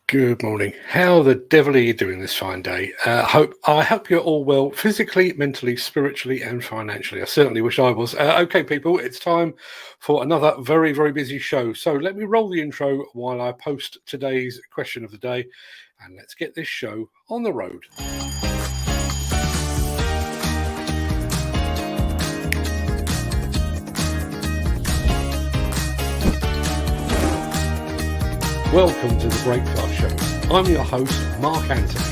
Good morning. How the devil are you doing this fine day? I hope you're all well, physically, mentally, spiritually, and financially. I certainly wish I was. Okay, people, it's time for another very, very busy show. So let me roll the intro while I post today's question of the day, and let's get this show on the road. Welcome to the Breakfast Show. I'm your host, Mark Anthony.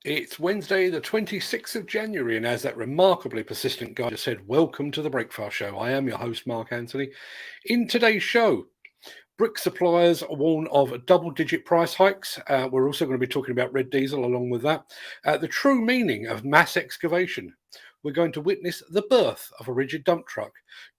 It's Wednesday, the 26th of January, and as that remarkably persistent guy just said, welcome to the Breakfast Show. I am your host, Mark Anthony. In today's show, brick suppliers warn of double-digit price hikes. We're also going to be talking about red diesel along with that. The true meaning of mass excavation. We're going to witness the birth of a rigid dump truck.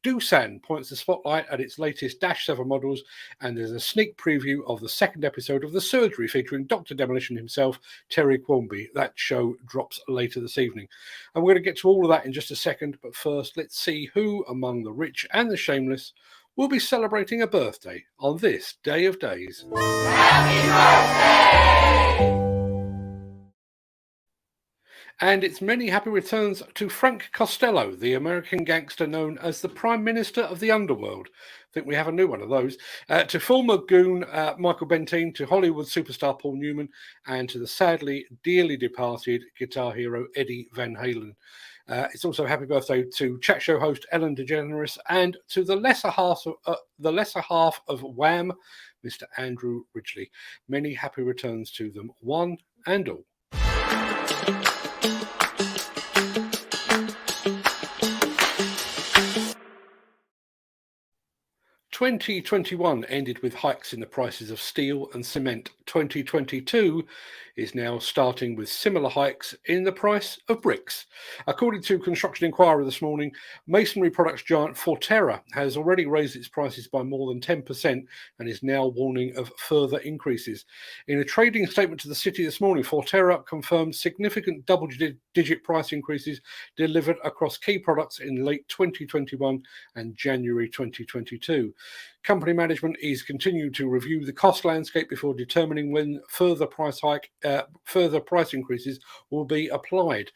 Doosan points the spotlight at its latest Dash 7 models, and there's a sneak preview of the second episode of The Surgery featuring Dr Demolition himself, Terry Quarmby. That show drops later this evening. And we're going to get to all of that in just a second, but first let's see who among the rich and the shameless will be celebrating a birthday on this day of days. Happy birthday! And it's many happy returns to Frank Costello, the American gangster known as the Prime Minister of the Underworld. I think we have a new one of those. To former goon Michael Bentine, to Hollywood superstar Paul Newman, and to the sadly, dearly departed guitar hero Eddie Van Halen. It's also happy birthday to chat show host Ellen DeGeneres and to the lesser half of Wham, Mr. Andrew Ridgeley. Many happy returns to them, one and all. 2021 ended with hikes in the prices of steel and cement. 2022 is now starting with similar hikes in the price of bricks. According to Construction Inquirer this morning, masonry products giant Forterra has already raised its prices by more than 10% and is now warning of further increases. In a trading statement to the city this morning, Forterra confirmed significant double-digit price increases delivered across key products in late 2021 and January 2022. Company management is continuing to review the cost landscape before determining when further price increases will be applied.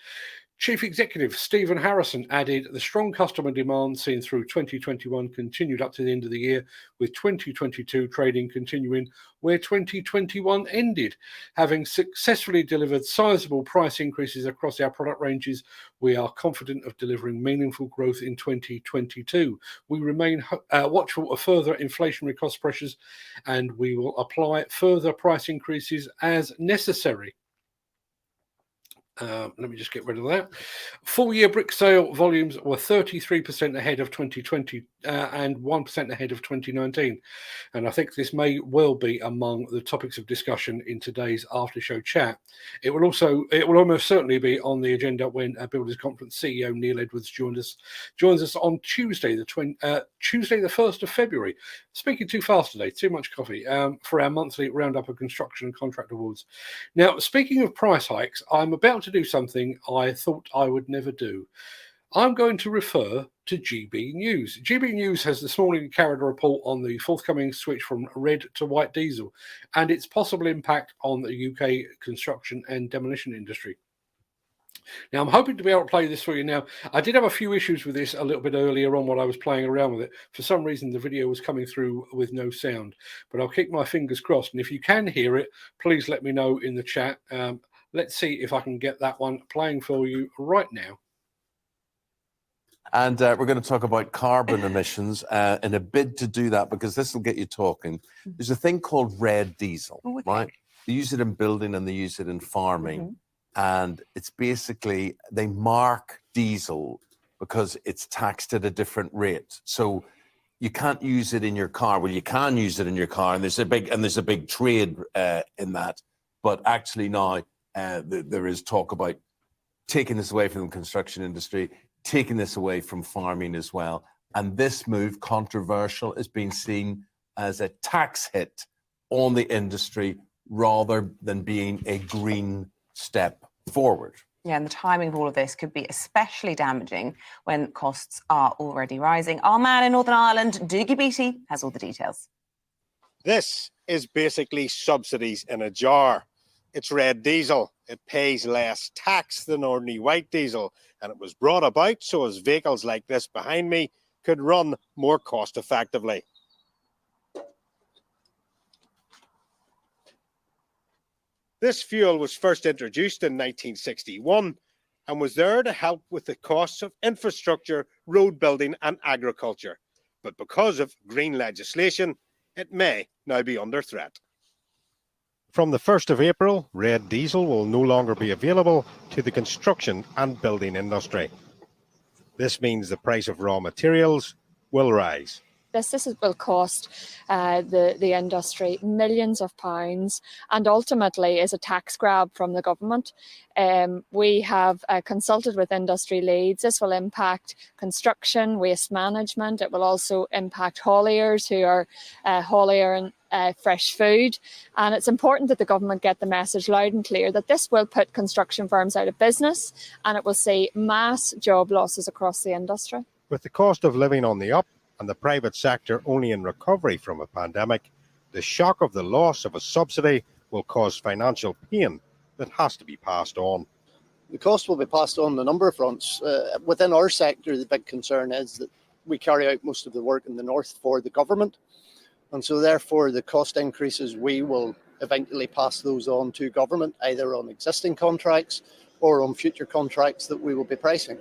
Chief Executive Stephen Harrison added the strong customer demand seen through 2021 continued up to the end of the year, with 2022 trading continuing where 2021 ended. Having successfully delivered sizable price increases across our product ranges, we are confident of delivering meaningful growth in 2022. We remain watchful of further inflationary cost pressures, and we will apply further price increases as necessary. Let me just get rid of that. Full-year brick sale volumes were 33% ahead of 2020 and 1% ahead of 2019. And I think this may well be among the topics of discussion in today's after-show chat. It will almost certainly be on the agenda when Builders Conference CEO Neil Edwards joins us on Tuesday, the 1st of February. Speaking too fast today, too much coffee, for our monthly roundup of construction and contract awards. Now, speaking of price hikes, I'm about to do something I thought I would never do. I'm going to refer to GB News. GB News has this morning carried a report on the forthcoming switch from red to white diesel and its possible impact on the UK construction and demolition industry. Now, I'm hoping to be able to play this for you now. I did have a few issues with this a little bit earlier on while I was playing around with it. For some reason, the video was coming through with no sound, but I'll keep my fingers crossed. And if you can hear it, please let me know in the chat. Let's see if I can get that one playing for you right now. And we're going to talk about carbon emissions in a bid to do that, because this will get you talking. There's a thing called red diesel, right? They use it in building and they use it in farming. And it's basically, they mark diesel because it's taxed at a different rate. So you can't use it in your car. Well, you can use it in your car, and there's a big trade in that. But actually now there is talk about taking this away from the construction industry, taking this away from farming as well. And this move, controversial, is being seen as a tax hit on the industry rather than being a green step forward. Yeah, and the timing of all of this could be especially damaging when costs are already rising. Our man in Northern Ireland, Doogie Beattie, has all the details. This is basically subsidies in a jar. It's red diesel. It pays less tax than ordinary white diesel, and it was brought about so as vehicles like this behind me could run more cost effectively. This fuel was first introduced in 1961 and was there to help with the costs of infrastructure, road building and agriculture. But because of green legislation, it may now be under threat. From the 1st of April, red diesel will no longer be available to the construction and building industry. This means the price of raw materials will rise. This will cost the industry millions of pounds and ultimately is a tax grab from the government. We have consulted with industry leads. This will impact construction, waste management. It will also impact hauliers who are hauliering fresh food. And it's important that the government get the message loud and clear that this will put construction firms out of business and it will see mass job losses across the industry. With the cost of living on the up, and the private sector only in recovery from a pandemic, the shock of the loss of a subsidy will cause financial pain that has to be passed on. The cost will be passed on a number of fronts. Within our sector, the big concern is that we carry out most of the work in the north for the government. And so therefore the cost increases, we will eventually pass those on to government, either on existing contracts or on future contracts that we will be pricing.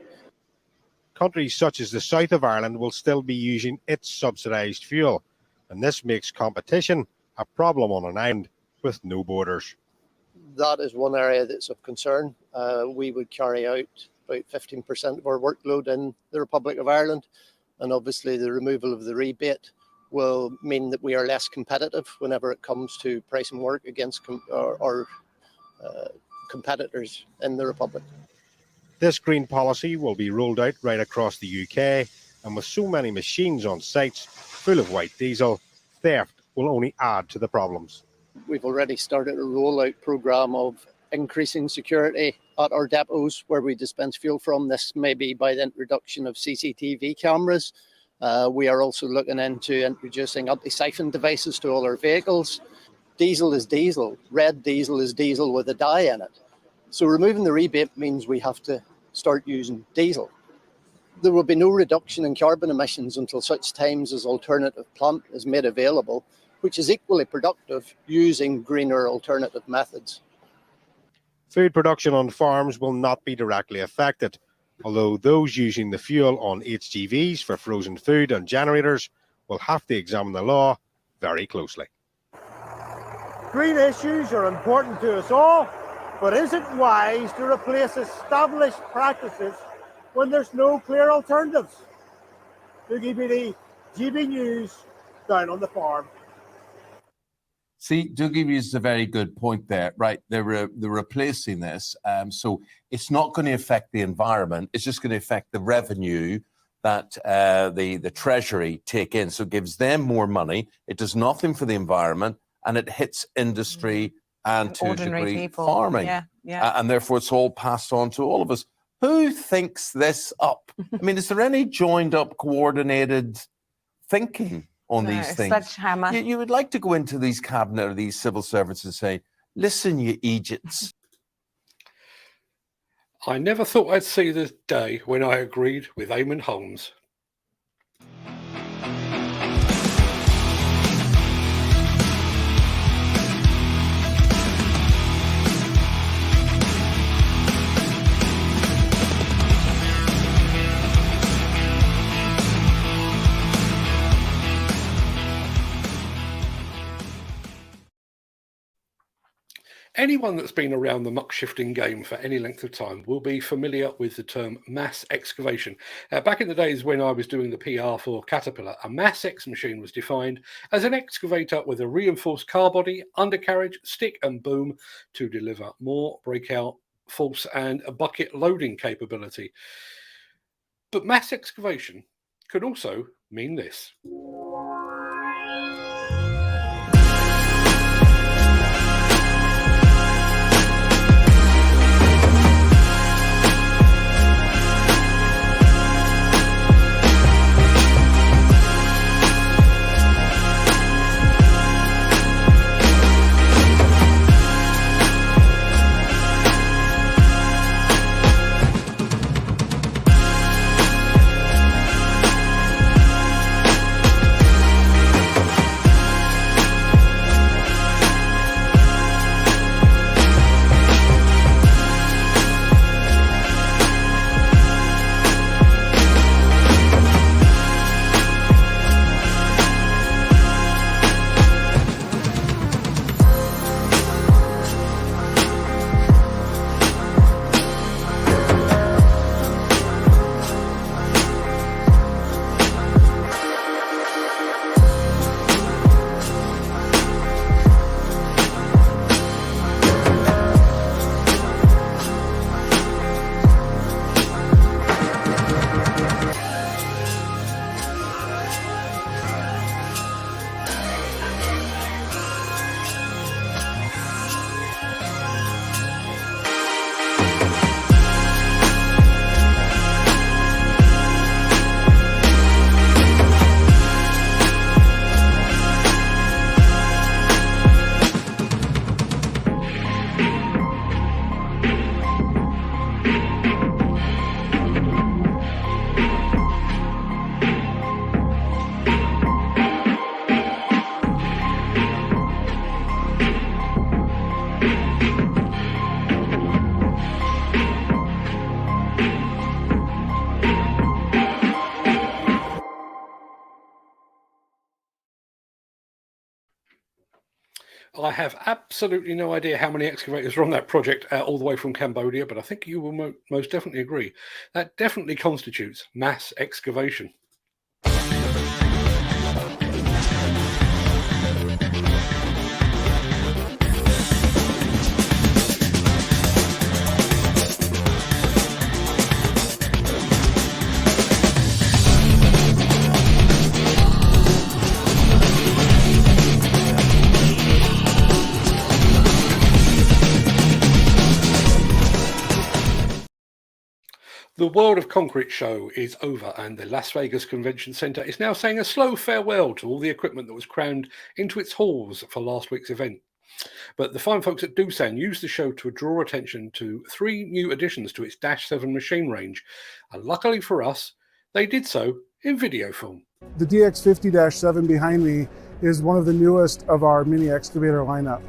Countries such as the south of Ireland will still be using its subsidised fuel, and this makes competition a problem on an island with no borders. That is one area that's of concern. We would carry out about 15% of our workload in the Republic of Ireland, and obviously the removal of the rebate will mean that we are less competitive whenever it comes to pricing work against our competitors in the Republic. This green policy will be rolled out right across the UK, and with so many machines on sites full of white diesel, theft will only add to the problems. We've already started a rollout programme of increasing security at our depots where we dispense fuel from. This may be by the introduction of CCTV cameras. We are also looking into introducing anti-siphon devices to all our vehicles. Diesel is diesel. Red diesel is diesel with a dye in it. So removing the rebate means we have to start using diesel. There will be no reduction in carbon emissions until such times as alternative plant is made available, which is equally productive using greener alternative methods. Food production on farms will not be directly affected, although those using the fuel on HGVs for frozen food and generators will have to examine the law very closely. Green issues are important to us all, but is it wise to replace established practices when there's no clear alternatives? Doogie Beattie, GB News, down on the farm. See, Doogie uses a very good point there, right? They're replacing this, so it's not going to affect the environment. It's just going to affect the revenue that the Treasury take in. So it gives them more money. It does nothing for the environment, and it hits industry and to a degree people. Farming. Yeah. And therefore it's all passed on to all of us. Who thinks this up? I mean, is there any joined up, coordinated thinking on these things? Sledgehammer. You would like to go into these cabinet or these civil servants and say, listen, you Egypts. I never thought I'd see the day when I agreed with Eamon Holmes. Anyone that's been around the muck shifting game for any length of time will be familiar with the term mass excavation. Back in the days when I was doing the PR for Caterpillar, a mass ex machine was defined as an excavator with a reinforced car body, undercarriage, stick and boom to deliver more breakout, force and a bucket loading capability. But mass excavation could also mean this. I have absolutely no idea how many excavators are on that project all the way from Cambodia, but I think you will most definitely agree. That definitely constitutes mass excavation. The World of Concrete show is over, and the Las Vegas Convention Center is now saying a slow farewell to all the equipment that was crammed into its halls for last week's event. But the fine folks at Doosan used the show to draw attention to 3 new additions to its Dash 7 machine range, and luckily for us, they did so in video form. The DX50-7 behind me is one of the newest of our mini excavator lineup.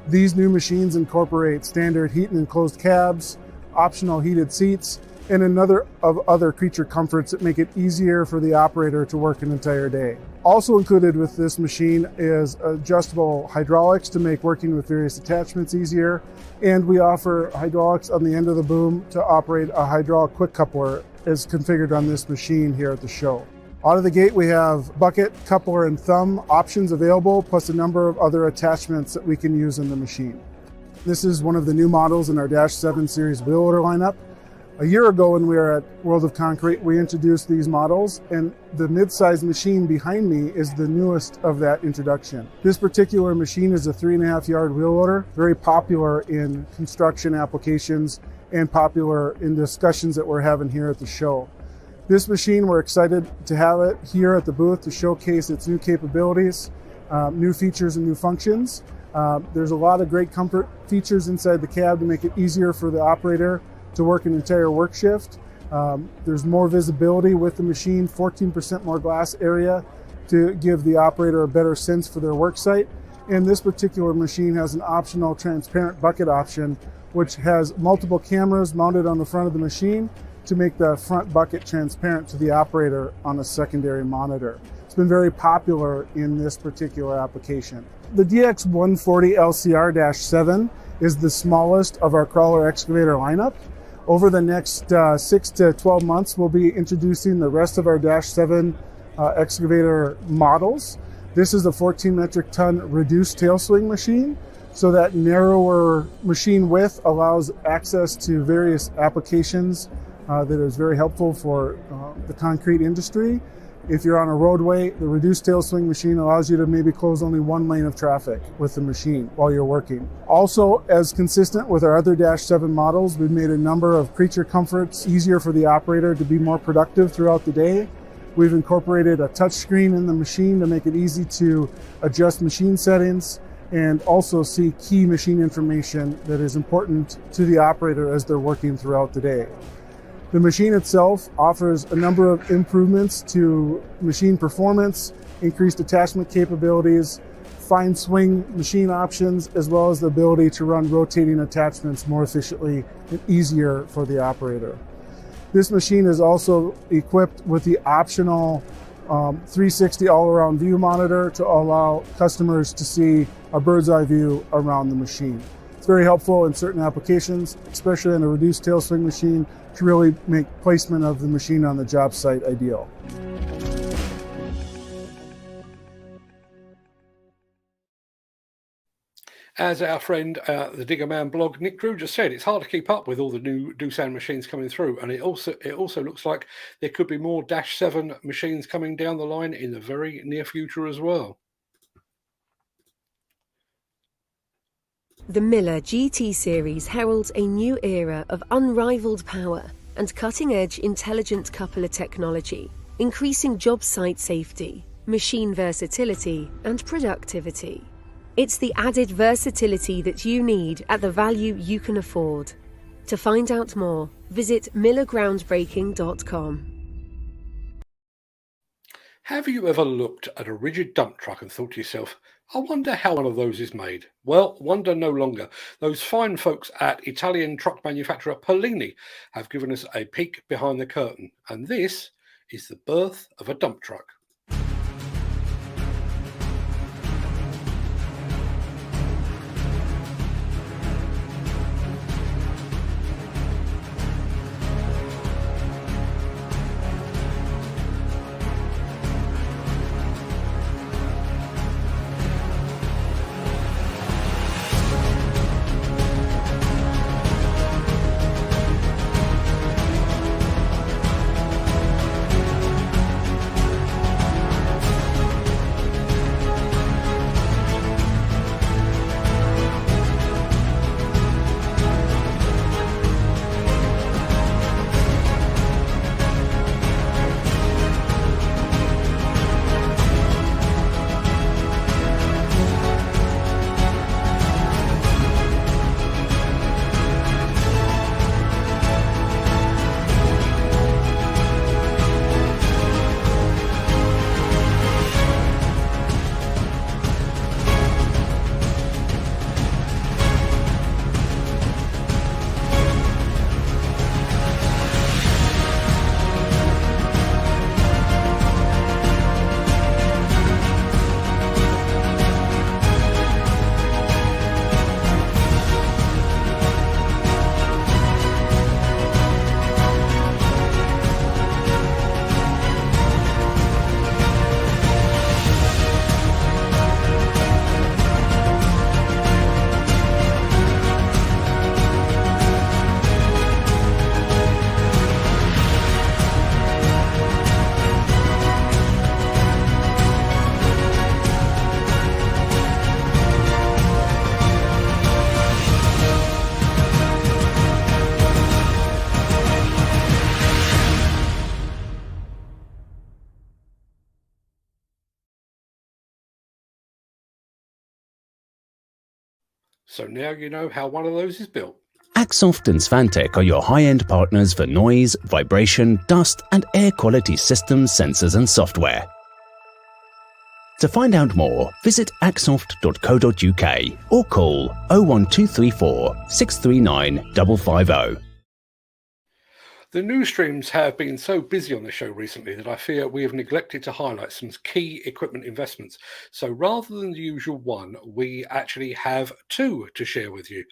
These new machines incorporate standard heat and enclosed cabs, optional heated seats, and another of other creature comforts that make it easier for the operator to work an entire day. Also included with this machine is adjustable hydraulics to make working with various attachments easier, and we offer hydraulics on the end of the boom to operate a hydraulic quick coupler as configured on this machine here at the show. Out of the gate, we have bucket, coupler, and thumb options available, plus a number of other attachments that we can use in the machine. This is one of the new models in our Dash 7 series wheel loader lineup. A year ago when we were at World of Concrete, we introduced these models, and the mid-size machine behind me is the newest of that introduction. This particular machine is a 3.5-yard wheel loader, very popular in construction applications and popular in discussions that we're having here at the show. This machine, we're excited to have it here at the booth to showcase its new capabilities, new features and new functions. There's a lot of great comfort features inside the cab to make it easier for the operator to work an entire work shift. There's more visibility with the machine, 14% more glass area to give the operator a better sense for their work site. And this particular machine has an optional transparent bucket option, which has multiple cameras mounted on the front of the machine to make the front bucket transparent to the operator on a secondary monitor. It's been very popular in this particular application. The DX140 LCR-7 is the smallest of our crawler excavator lineup. Over the next 6 to 12 months, we'll be introducing the rest of our Dash 7 excavator models. This is a 14 metric ton reduced tail swing machine, so that narrower machine width allows access to various applications that is very helpful for the concrete industry. If you're on a roadway, the reduced tail swing machine allows you to maybe close only 1 lane of traffic with the machine while you're working. Also, as consistent with our other Dash 7 models, we've made a number of creature comforts easier for the operator to be more productive throughout the day. We've incorporated a touch screen in the machine to make it easy to adjust machine settings and also see key machine information that is important to the operator as they're working throughout the day. The machine itself offers a number of improvements to machine performance, increased attachment capabilities, fine swing machine options, as well as the ability to run rotating attachments more efficiently and easier for the operator. This machine is also equipped with the optional 360 all-around view monitor to allow customers to see a bird's eye view around the machine. It's very helpful in certain applications, especially in a reduced tail swing machine, to really make placement of the machine on the job site ideal. As our friend, the Digger Man blog, Nick Drew just said, it's hard to keep up with all the new Doosan machines coming through, and it also looks like there could be more Dash 7 machines coming down the line in the very near future as well. The Miller GT series heralds a new era of unrivaled power and cutting-edge intelligent coupler technology, increasing job site safety, machine versatility, and productivity. It's the added versatility that you need at the value you can afford. To find out more, visit millergroundbreaking.com. Have you ever looked at a rigid dump truck and thought to yourself, I wonder how one of those is made? Well, wonder no longer. Those fine folks at Italian truck manufacturer Polini have given us a peek behind the curtain, and this is the birth of a dump truck. So now you know how one of those is built. Axoft and Svantec are your high-end partners for noise, vibration, dust and air quality systems, sensors and software. To find out more, visit axoft.co.uk or call 01234 639 550. The news streams have been so busy on the show recently that I fear we have neglected to highlight some key equipment investments. So rather than the usual one, we actually have two to share with you.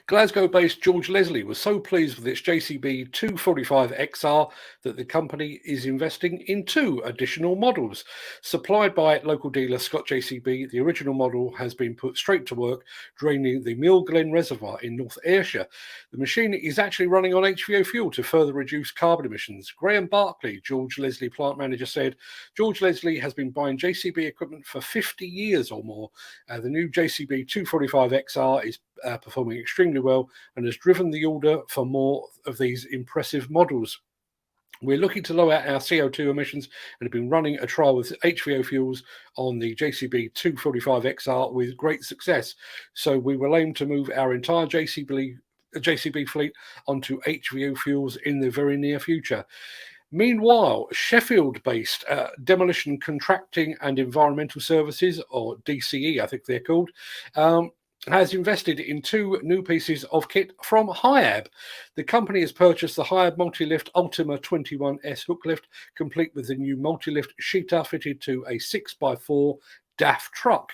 Glasgow-based George Leslie was so pleased with its JCB 245XR that the company is investing in two additional models. Supplied by local dealer Scott JCB, the original model has been put straight to work draining the Mill Glen Reservoir in North Ayrshire. The machine is actually running on HVO fuel to further reduce carbon emissions. Graham Barkley, George Leslie plant manager, said, George Leslie has been buying JCB equipment for 50 years or more. The new JCB 245XR is performing extremely well and has driven the order for more of these impressive models. We're looking to lower our CO2 emissions and have been running a trial with HVO fuels on the JCB 245XR with great success. So we will aim to move our entire JCB fleet onto HVO fuels in the very near future. Meanwhile, Sheffield-based Demolition Contracting and Environmental Services, or DCE I think they're called, has invested in two new pieces of kit from Hiab. The company has purchased the Hiab Multilift Ultima 21S hook lift, complete with the new multi-lift sheeter fitted to a 6x4 DAF truck.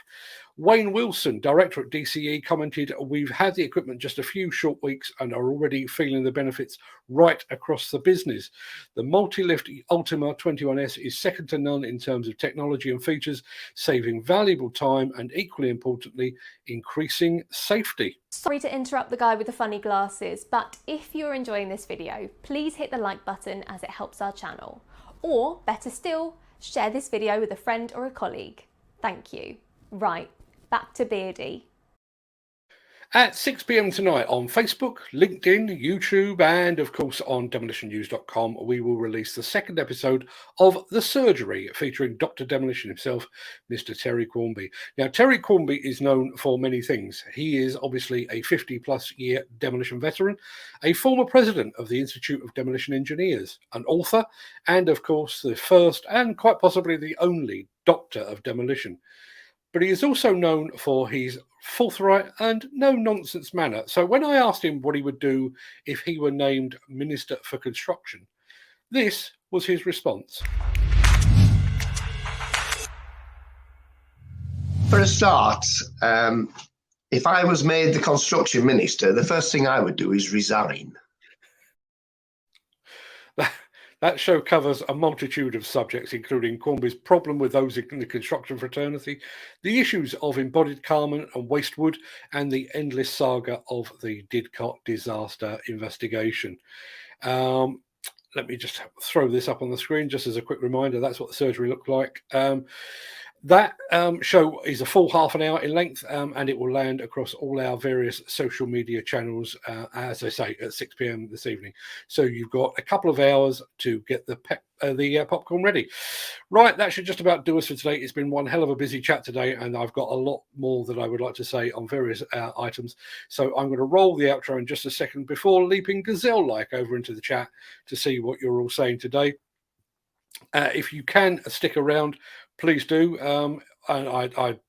Wayne Wilson, director at DCE, commented, we've had the equipment just a few short weeks and are already feeling the benefits right across the business. The multi-lift Ultima 21S is second to none in terms of technology and features, saving valuable time and, equally importantly, increasing safety. Sorry to interrupt the guy with the funny glasses, but if you're enjoying this video, please hit the like button as it helps our channel. Or, better still, share this video with a friend or a colleague. Thank you. Right, back to Beardy. At 6 p.m. tonight on Facebook, LinkedIn, YouTube, and of course on demolitionnews.com, we will release the second episode of The Surgery, featuring Dr Demolition himself, Mr Terry Quarmby. Now, Terry Quarmby is known for many things. He is obviously a 50-plus year demolition veteran, a former president of the Institute of Demolition Engineers, an author, and of course the first and quite possibly the only Doctor of Demolition. But he is also known for his forthright and no-nonsense manner. So when I asked him what he would do if he were named Minister for Construction, this was his response. For a start, if I was made the Construction Minister, the first thing I would do is resign. That show covers a multitude of subjects, including Quarmby's problem with those in the construction fraternity, the issues of embodied carbon and waste wood, and the endless saga of the Didcot disaster investigation. Let me just throw this up on the screen just as a quick reminder. That's what The Surgery looked like. That show is a full half an hour in length, and it will land across all our various social media channels, as I say, at 6 p.m. this evening. So you've got a couple of hours to get the popcorn ready. Right, that should just about do us for today. It's been one hell of a busy chat today, and I've got a lot more that I would like to say on various items. So I'm going to roll the outro in just a second before leaping gazelle-like over into the chat to see what you're all saying today. If you can stick around, please do. And I'd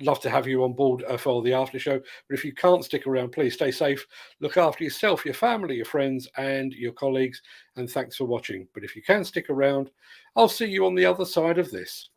love to have you on board for the after show. But if you can't stick around, please stay safe. Look after yourself, your family, your friends, and your colleagues. And thanks for watching. But if you can stick around, I'll see you on the other side of this.